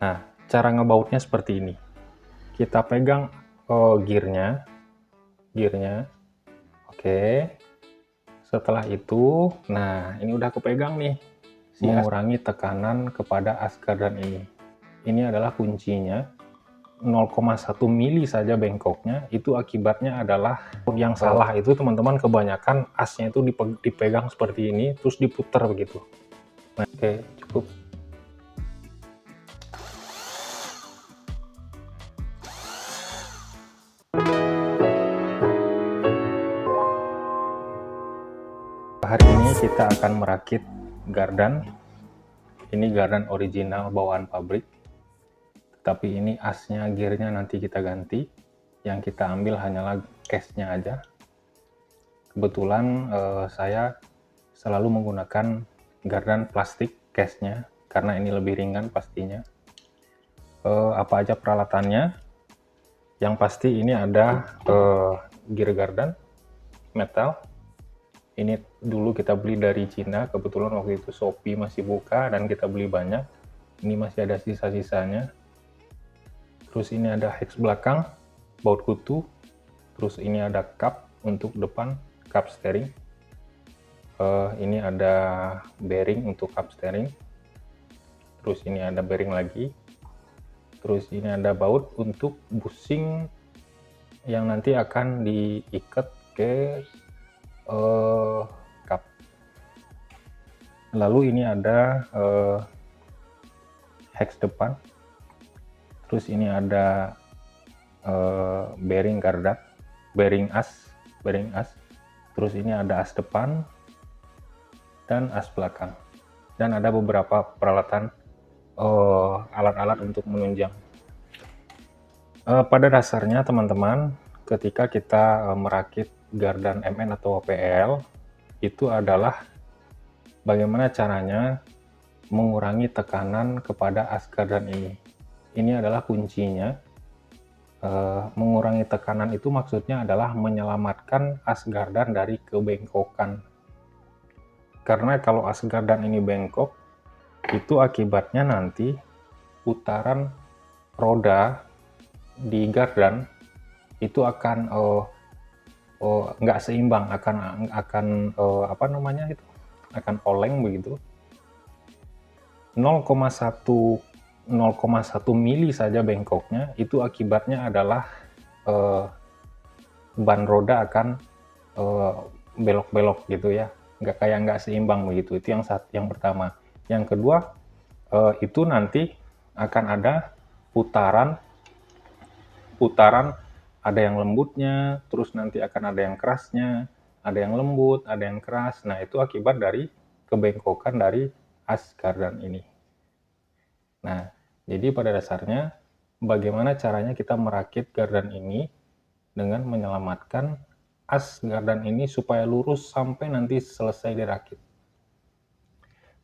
Nah, cara ngebautnya seperti ini. Kita pegang gearnya. Oke. Setelah itu, nah ini udah kepegang nih. Mengurangi tekanan kepada as gardan ini. Ini adalah kuncinya. 0,1 mili saja bengkoknya, itu akibatnya adalah yang salah itu teman-teman kebanyakan asnya itu dipegang seperti ini terus diputar begitu. Nah, oke, cukup. Hari ini kita akan merakit gardan. Ini gardan original bawaan pabrik, tapi ini asnya, gearnya nanti kita ganti. Yang kita ambil hanyalah case-nya aja. Kebetulan saya selalu menggunakan gardan plastik case-nya karena ini lebih ringan pastinya. Apa aja peralatannya? Yang pasti ini ada gear gardan metal. Ini dulu kita beli dari Cina, kebetulan waktu itu Shopee masih buka dan kita beli banyak. Ini masih ada sisa-sisanya. Terus ini ada hex belakang, baut kutu. Terus ini ada cup untuk depan, cup steering. Ini ada bearing untuk cup steering. Terus ini ada bearing lagi. Terus ini ada baut untuk bushing yang nanti akan diikat ke cup. Lalu ini ada hex depan. Terus ini ada bearing gardan, bearing as. Terus ini ada as depan dan as belakang. Dan ada beberapa peralatan alat-alat untuk menunjang. Pada dasarnya teman-teman, ketika kita merakit gardan MN atau PL, itu adalah bagaimana caranya mengurangi tekanan kepada as gardan ini. Ini adalah kuncinya. Mengurangi tekanan itu maksudnya adalah menyelamatkan as gardan dari kebengkokan. Karena kalau as gardan ini bengkok, itu akibatnya nanti putaran roda di gardan itu akan nggak seimbang, akan apa namanya itu, akan oleng begitu. 0,1 mili saja bengkoknya, itu akibatnya adalah ban roda akan belok-belok gitu ya, nggak seimbang begitu. Itu yang pertama. Yang kedua, itu nanti akan ada putaran, ada yang lembutnya, terus nanti akan ada yang kerasnya, ada yang lembut, ada yang keras. Nah, itu akibat dari kebengkokan dari as gardan ini. Nah, jadi pada dasarnya bagaimana caranya kita merakit gardan ini dengan menyelamatkan as gardan ini supaya lurus sampai nanti selesai dirakit.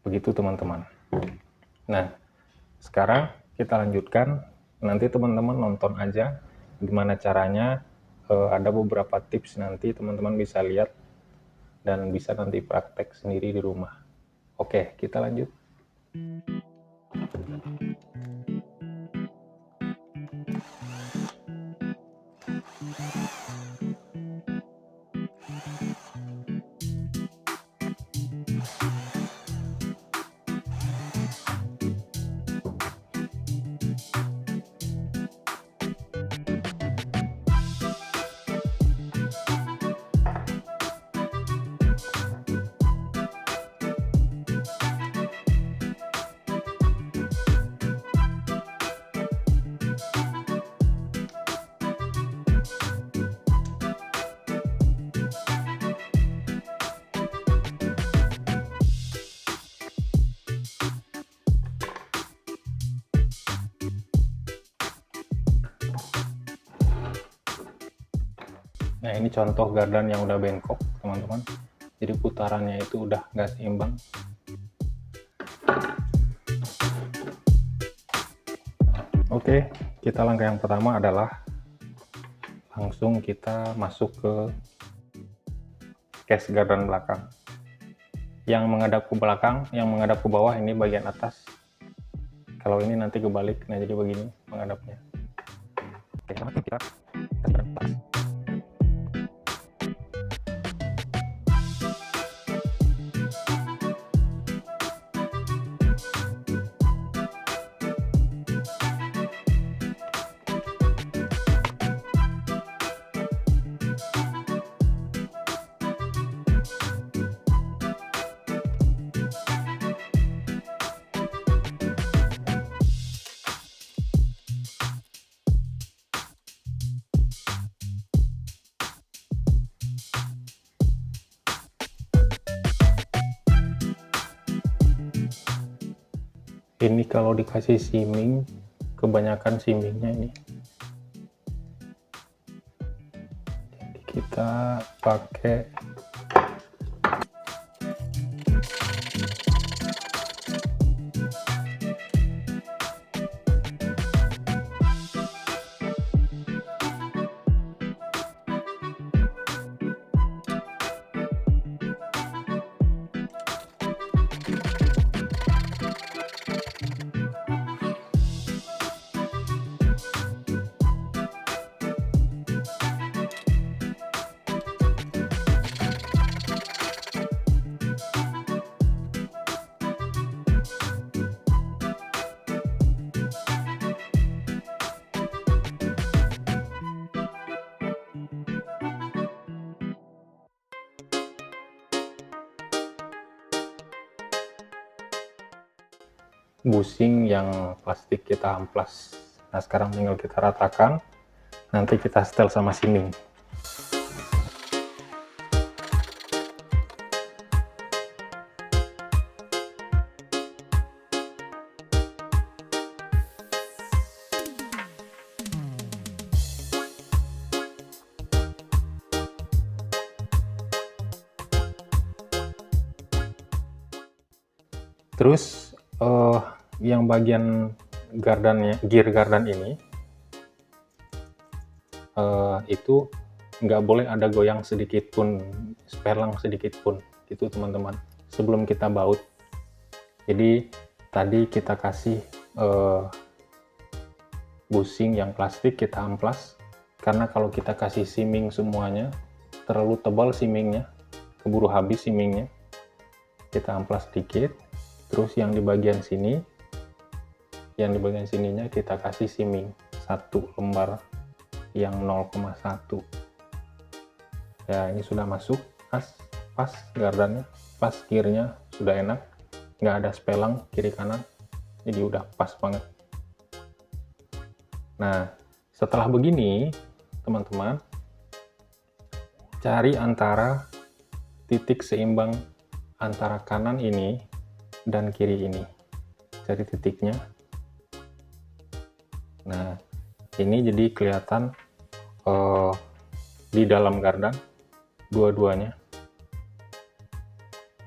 Begitu teman-teman. Nah, sekarang kita lanjutkan. Nanti teman-teman nonton aja gimana caranya. Ada beberapa tips nanti teman-teman bisa lihat dan bisa nanti praktek sendiri di rumah. Oke, kita lanjut. Nah, ini contoh gardan yang udah bengkok, teman-teman. Jadi putarannya itu udah nggak seimbang. Oke, kita langkah yang pertama adalah langsung kita masuk ke case gardan belakang. Yang menghadap ke belakang, yang menghadap ke bawah ini bagian atas. Kalau ini nanti kebalik, nah jadi begini menghadapnya. Oke, sama kita tes bareng pas. Ini kalau dikasih simming, kebanyakan simmingnya ini. Jadi kita pakai busing yang plastik kita amplas. Nah, sekarang tinggal kita ratakan, nanti kita setel sama simming. Terus yang bagian gardannya, gear gardan ini itu nggak boleh ada goyang sedikit pun, spelang sedikit pun, gitu teman-teman, sebelum kita baut. Jadi tadi kita kasih busing yang plastik, kita amplas, karena kalau kita kasih simming semuanya, terlalu tebal simmingnya, keburu habis simmingnya. Kita amplas sedikit, terus yang di bagian sini, yang di bagian sininya kita kasih simming 1 lembar yang 0,1. Ya, ini sudah masuk, pas gardannya, pas gearnya sudah enak, nggak ada spelang kiri kanan, jadi udah pas banget. Nah, setelah begini teman-teman, cari antara titik seimbang antara kanan ini dan kiri ini, cari titiknya. Nah, ini jadi kelihatan di dalam gardan dua-duanya.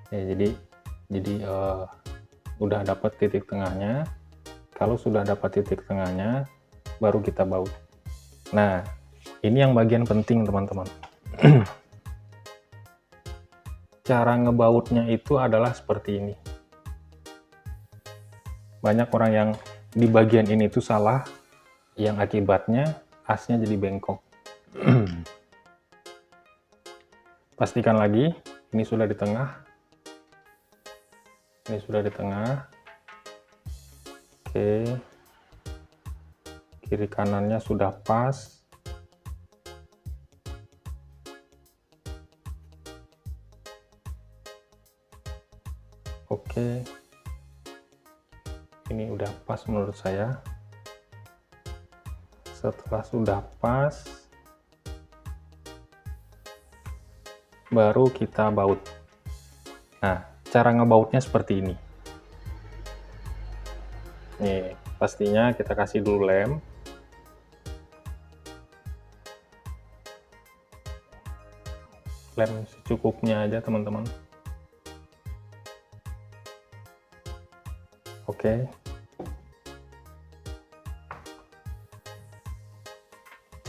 Ya, jadi udah dapat titik tengahnya. Kalau sudah dapat titik tengahnya, baru kita baut. Nah, ini yang bagian penting teman-teman. Cara ngebautnya itu adalah seperti ini. Banyak orang yang di bagian ini tuh salah, yang akibatnya asnya jadi bengkok. Pastikan lagi, ini sudah di tengah. Ini sudah di tengah. Oke. Kiri kanannya sudah pas. Oke. Ini udah pas menurut saya. Setelah sudah pas, baru kita baut. Nah, cara ngebautnya seperti ini. Nih, pastinya kita kasih dulu lem. Lem secukupnya aja teman-teman. Oke.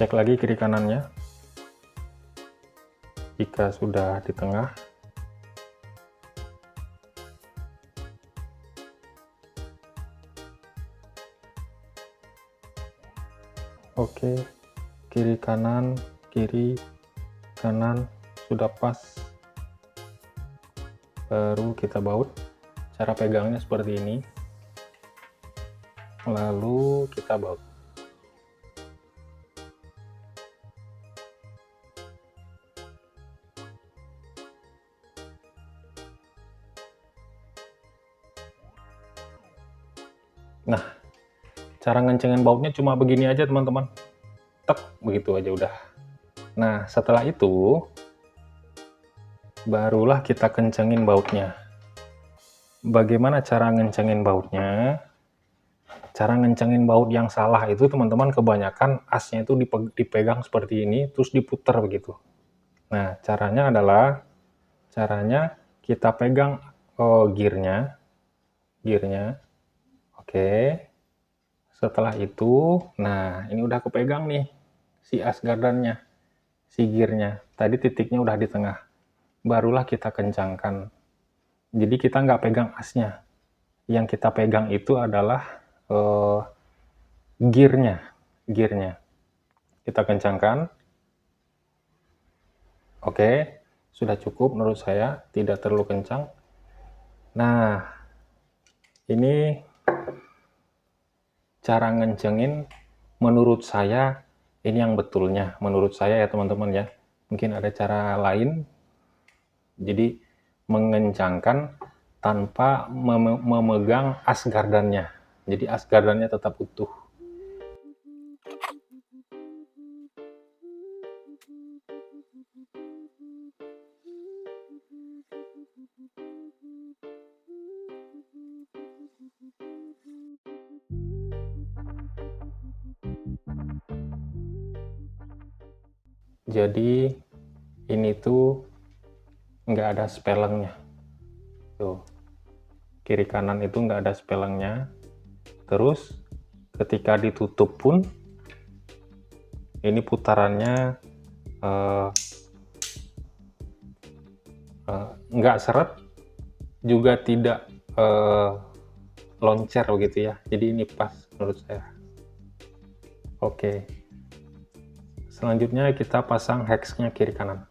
Cek lagi kiri kanannya. Jika sudah di tengah, Oke, kiri kanan, kiri kanan, sudah pas. Baru kita baut. Cara pegangnya seperti ini. Lalu kita baut. Nah, cara ngencengin bautnya cuma begini aja teman-teman. Tek, begitu aja udah. Nah, setelah itu barulah kita kencengin bautnya. Bagaimana cara ngencengin bautnya? Cara ngencengin baut yang salah itu teman-teman kebanyakan asnya itu dipegang seperti ini terus diputar begitu. Nah, caranya adalah kita pegang gearnya. Oke. Setelah itu, nah ini udah kepegang nih si as gardannya, si gearnya. Tadi titiknya udah di tengah. Barulah kita kencangkan. Jadi kita nggak pegang asnya. Yang kita pegang itu adalah gearnya. Kita kencangkan. Oke, sudah cukup menurut saya, tidak terlalu kencang. Nah, ini cara ngencengin menurut saya ini yang betulnya, menurut saya ya teman-teman ya. Mungkin ada cara lain. Jadi mengencangkan tanpa memegang as gardannya. Jadi as gardannya tetap utuh. Jadi ini tuh nggak ada spelengnya. Tuh, kiri kanan itu nggak ada spelengnya. Terus ketika ditutup pun ini putarannya nggak seret, juga tidak loncer begitu ya. Jadi ini pas menurut saya. Oke. Selanjutnya kita pasang hex-nya kiri kanan.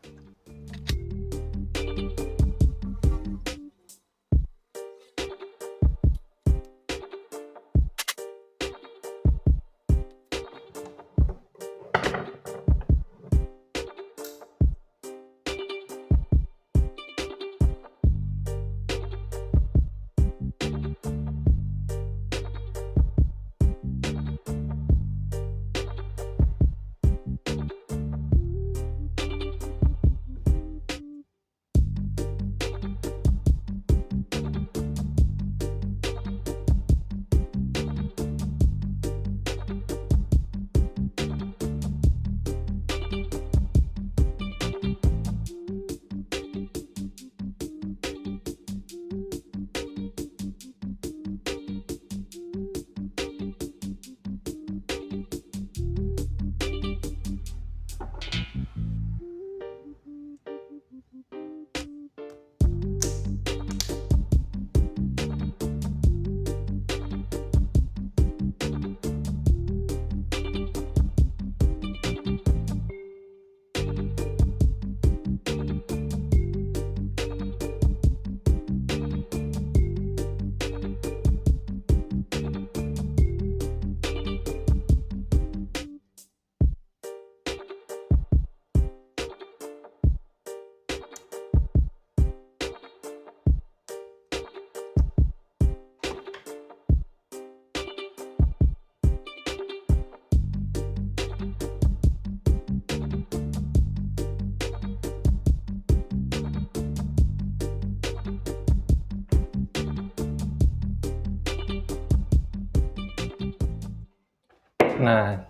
Nah,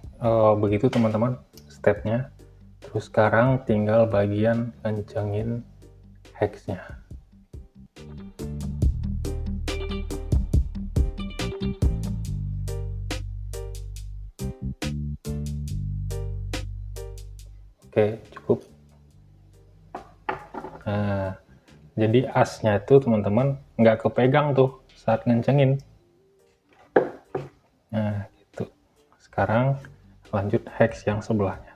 begitu teman-teman stepnya. Terus sekarang tinggal bagian kencengin hex-nya. Oke, cukup. Nah, jadi asnya itu teman-teman nggak kepegang tuh saat ngencengin. Nah, gitu. Sekarang Lanjut hex yang sebelahnya.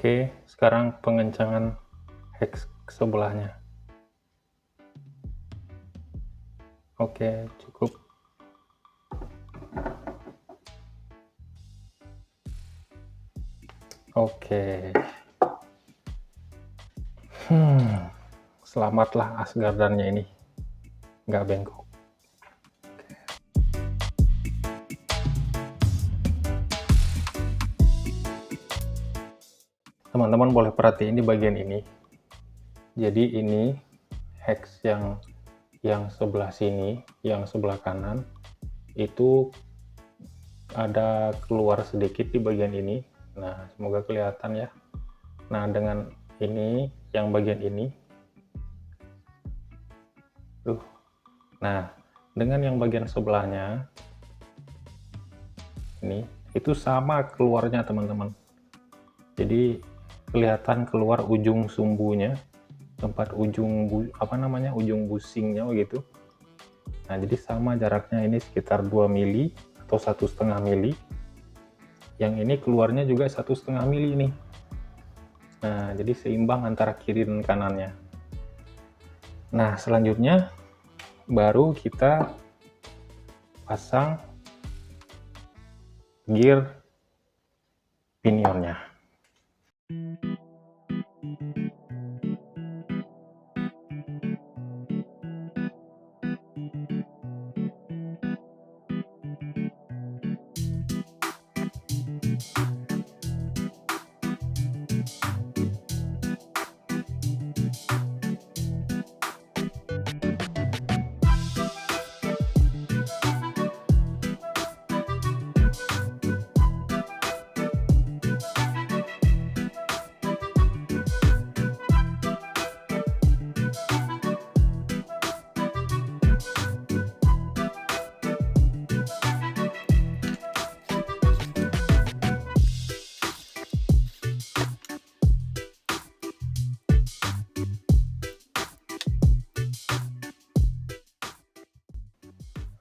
Oke, sekarang pengencangan hex sebelahnya. Oke, cukup. Oke. Selamatlah Asgardannya ini. Nggak bengkok. Teman-teman boleh perhatiin di bagian ini. Jadi ini hex yang sebelah sini, yang sebelah kanan itu ada keluar sedikit di bagian ini. Nah, semoga kelihatan ya. Nah, dengan ini yang bagian ini. Nah, dengan yang bagian sebelahnya ini itu sama keluarnya, teman-teman. Jadi kelihatan keluar ujung sumbunya, tempat ujung ujung busingnya begitu. Nah, jadi sama jaraknya, ini sekitar 2 mili atau 1,5 mili. Yang ini keluarnya juga 1,5 mili nih. Nah, jadi seimbang antara kiri dan kanannya. Nah, selanjutnya baru kita pasang gear pinionnya.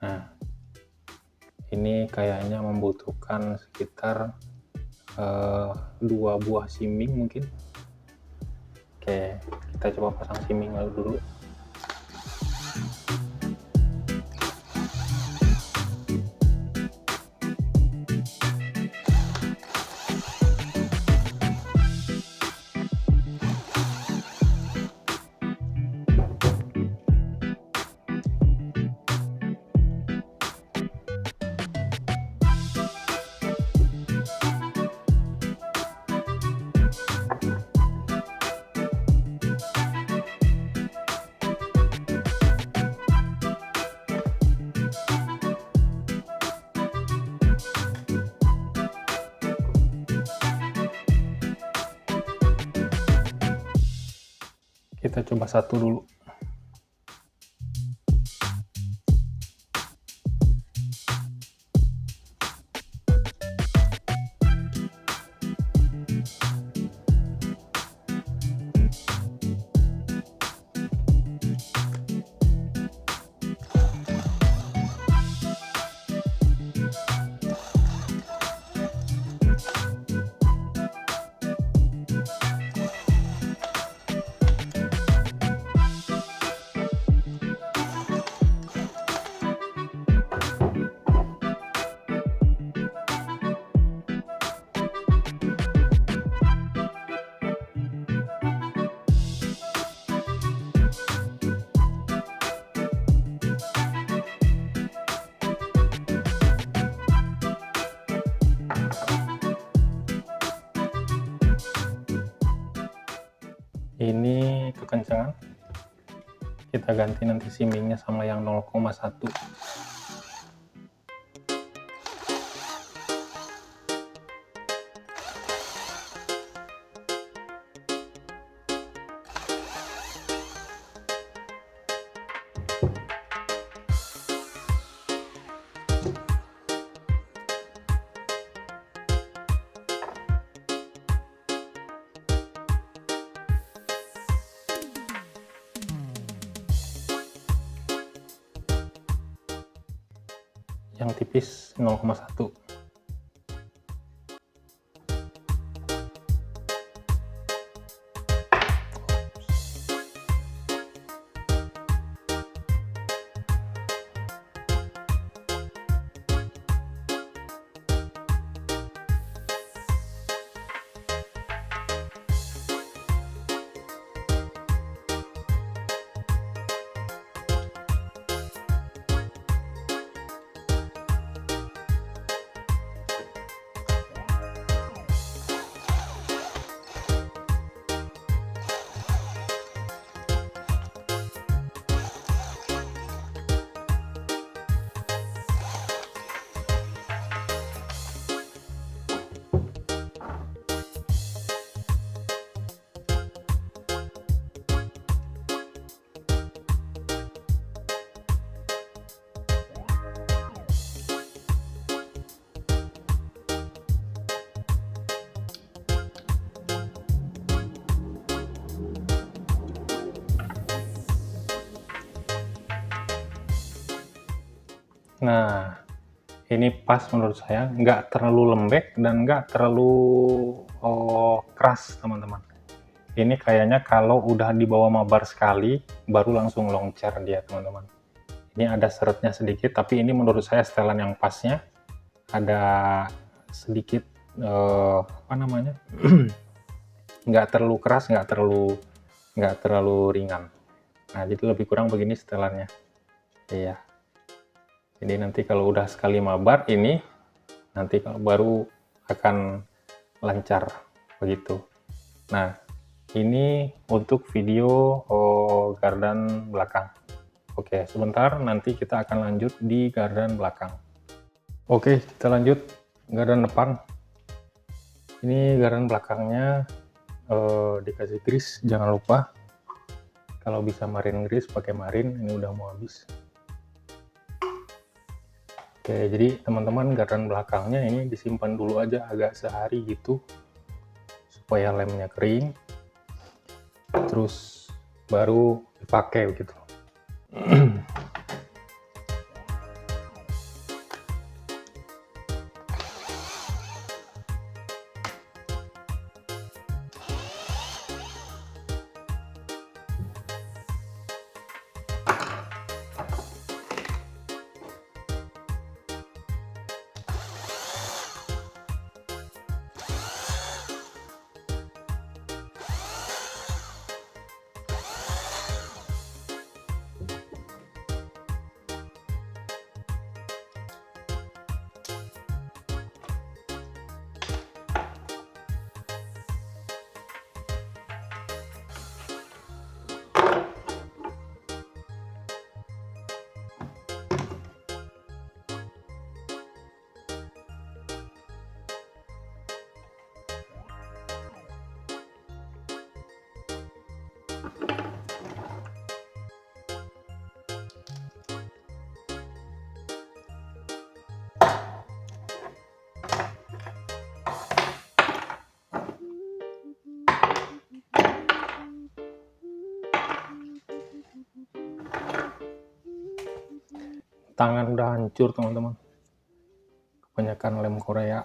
Nah, ini kayaknya membutuhkan sekitar 2 buah simming mungkin. Oke, kita coba pasang simming dulu. Kita coba satu dulu. Ini kekencangan, kita ganti nanti simmingnya sama yang 0,1. Yang tipis 0,1. Nah, ini pas menurut saya, nggak terlalu lembek dan nggak terlalu keras, teman-teman. Ini kayaknya kalau udah dibawa mabar sekali, baru langsung longcer dia, teman-teman. Ini ada seretnya sedikit, tapi ini menurut saya setelan yang pasnya. Ada sedikit, apa namanya, nggak terlalu keras, nggak terlalu ringan. Nah, jadi lebih kurang begini setelannya. Iya. Jadi nanti kalau udah sekali mabar ini, nanti kalau baru akan lancar begitu. Nah, ini untuk video gardan belakang. Oke, sebentar nanti kita akan lanjut di gardan belakang. Oke, kita lanjut gardan depan. Ini gardan belakangnya dikasih grease, jangan lupa. Kalau bisa marine grease pakai marine, ini udah mau habis. Oke, jadi teman-teman gardan belakangnya ini disimpan dulu aja agak sehari gitu supaya lemnya kering, terus baru dipakai begitu. tangan udah hancur teman-teman, kebanyakan lem Korea.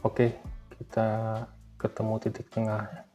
Oke, kita ketemu titik tengahnya.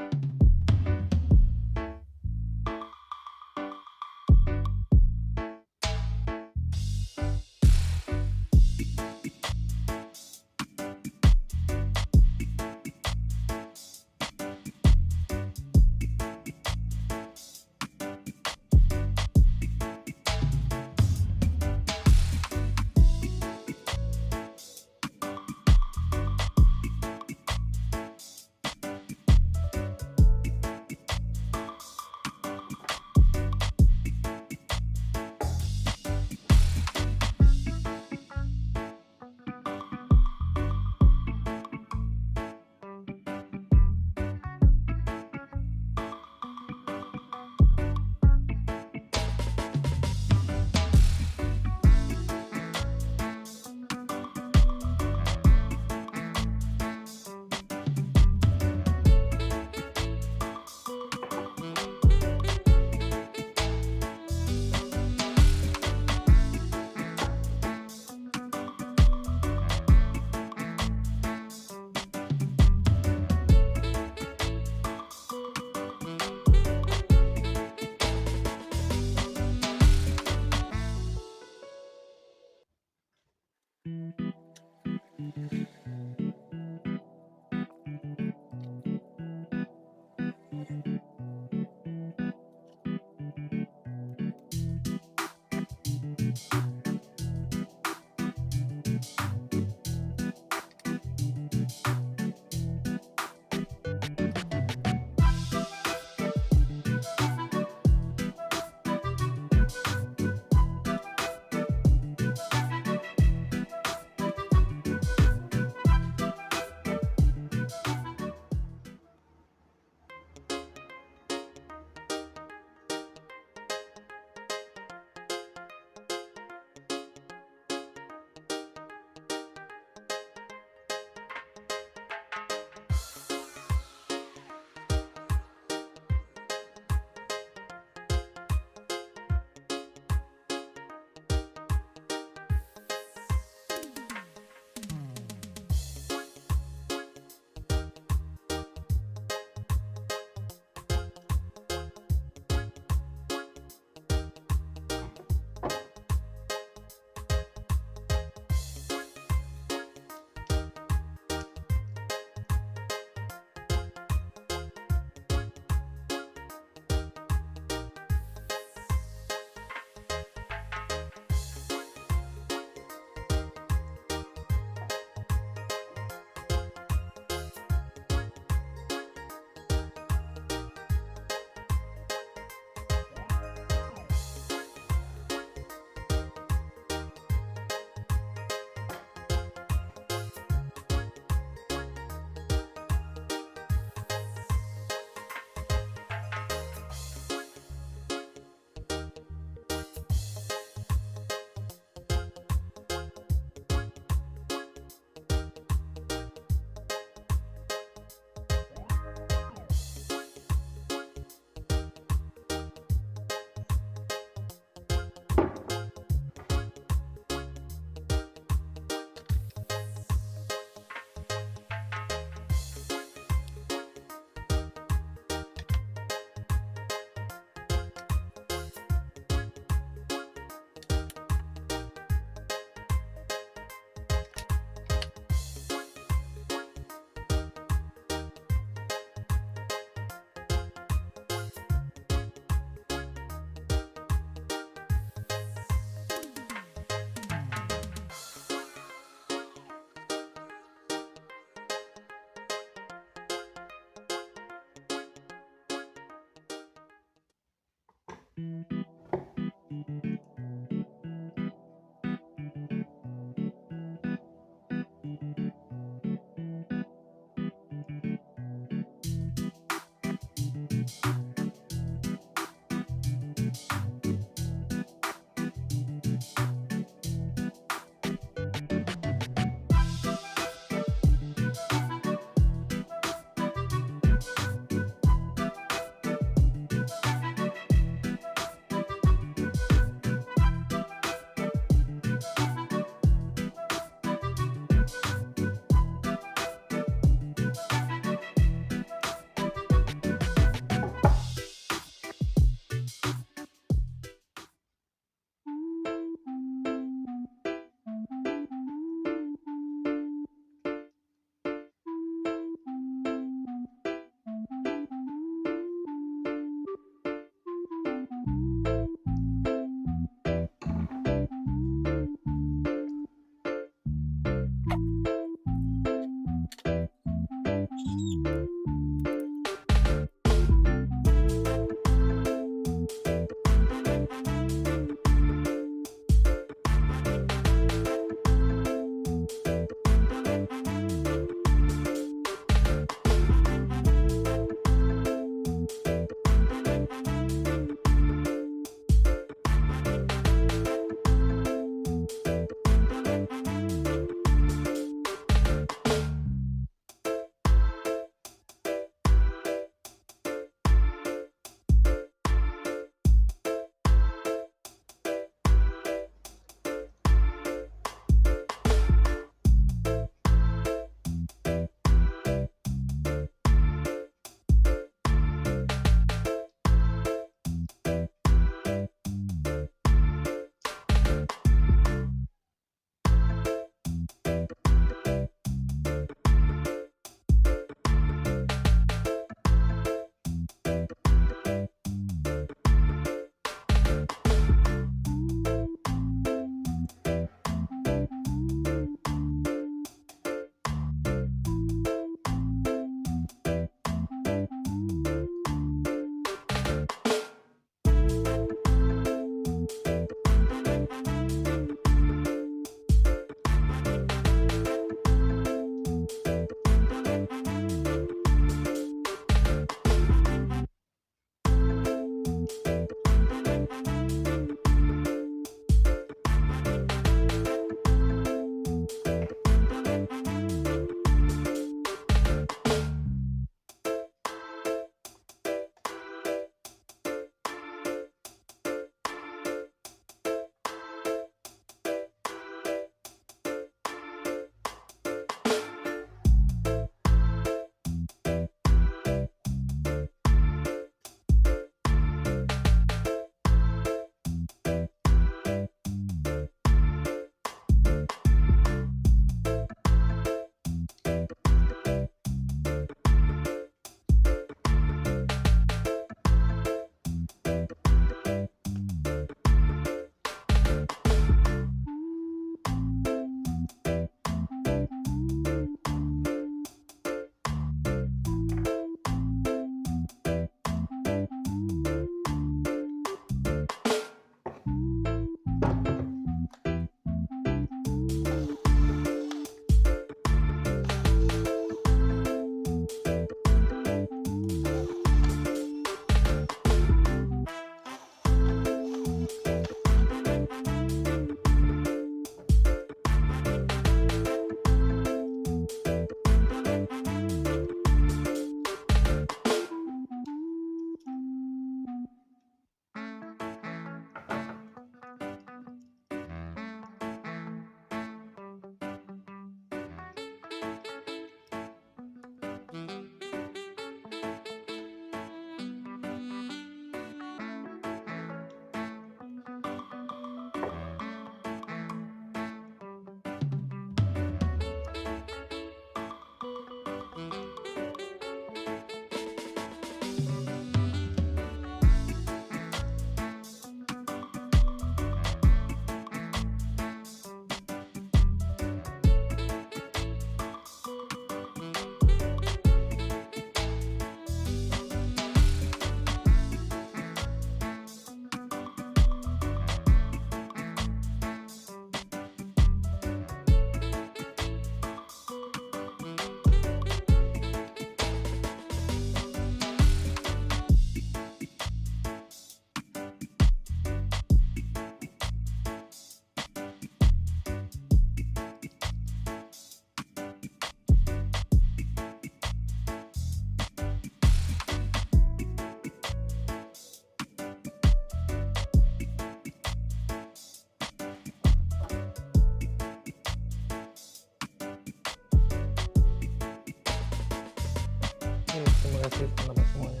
Terima kasih teman-teman semuanya.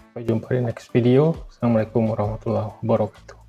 Sampai jumpa di next video. Assalamualaikum warahmatullahi wabarakatuh.